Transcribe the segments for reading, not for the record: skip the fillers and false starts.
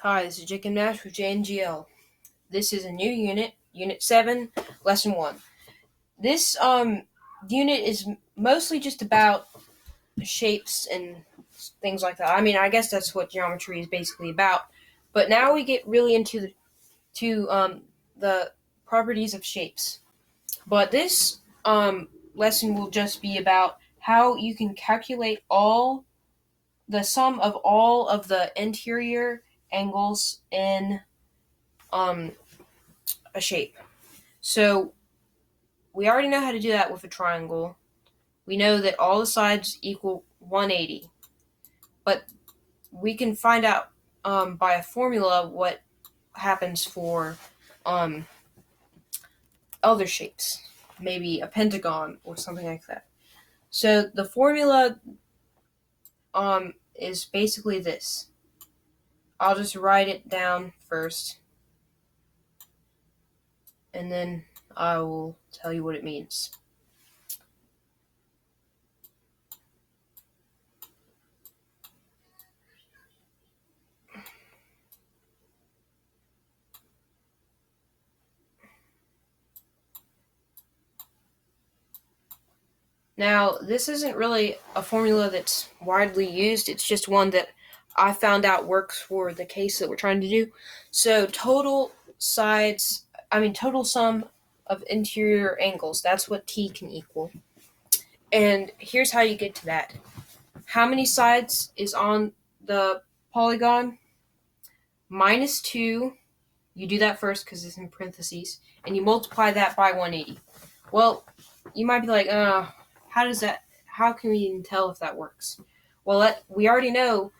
Hi, this is Jake and Nash with JNGL. This is a new unit, Unit 7, Lesson 1. This unit is mostly just about shapes and things like that. I mean, I guess that's what geometry is basically about. But now we get really into the properties of shapes. But this lesson will just be about how you can calculate the sum of all of the interior angles in um a shape. So we already know how to do that with a triangle. We know that all the sides equal 180, but we can find out by a formula what happens for um, other shapes, maybe a pentagon or something like that. So the formula is basically this. I'll just write it down first, and then I will tell you what it means. Now, this isn't really a formula that's widely used. It's just one that I found out works for the case that we're trying to do. So, total sum of interior angles, that's what T can equal. And here's how you get to that. How many sides is on the polygon? Minus 2. You do that first because it's in parentheses. And you multiply that by 180. Well, you might be like, how can we even tell if that works? Well, we already know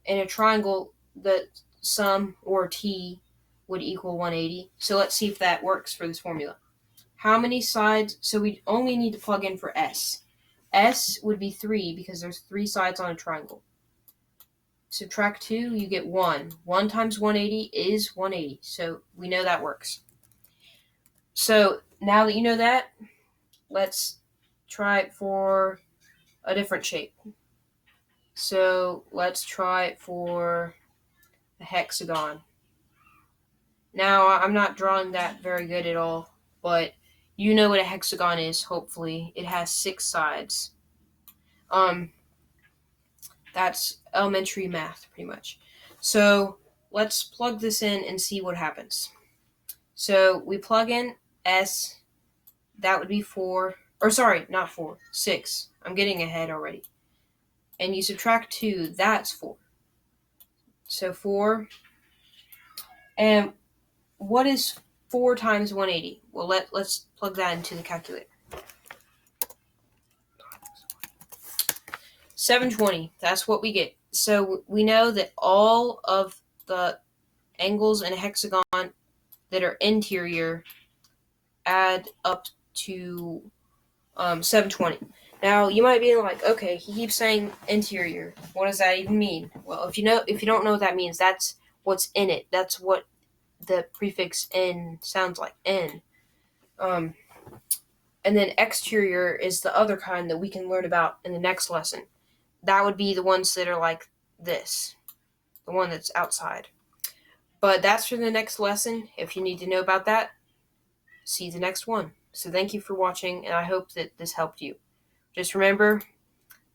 in a triangle that sum or T would equal 180. So let's see if that works for this formula. How many sides? So we only need to plug in for S. S would be 3 because there's 3 sides on a triangle. Subtract 2, you get 1. 1 times 180 is 180. So we know that works. So now that you know that, let's try it for a different shape. So let's try it for a hexagon. Now, I'm not drawing that very good at all, but you know what a hexagon is, hopefully. It has 6 sides. That's elementary math, pretty much. So let's plug this in and see what happens. So we plug in S, that would be 4, or sorry, not 4, 6. I'm getting ahead already. And you subtract 2, that's 4. So 4. And what is 4 times 180? Well, let's plug that into the calculator. 720, that's what we get. So we know that all of the angles in a hexagon that are interior add up to 720. Now you might be like, okay, he keeps saying interior. What does that even mean? Well, if you don't know what that means, that's what's in it. That's what the prefix "in" sounds like. In. And then exterior is the other kind that we can learn about in the next lesson. That would be the ones that are like this, the one that's outside. But that's for the next lesson. If you need to know about that, see the next one. So thank you for watching, and I hope that this helped you. Just remember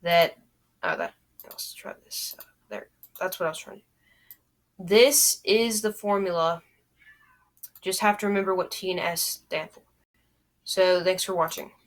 that, let's try this. There, that's what I was trying to do. This is the formula. Just have to remember what T and S stand for. So thanks for watching.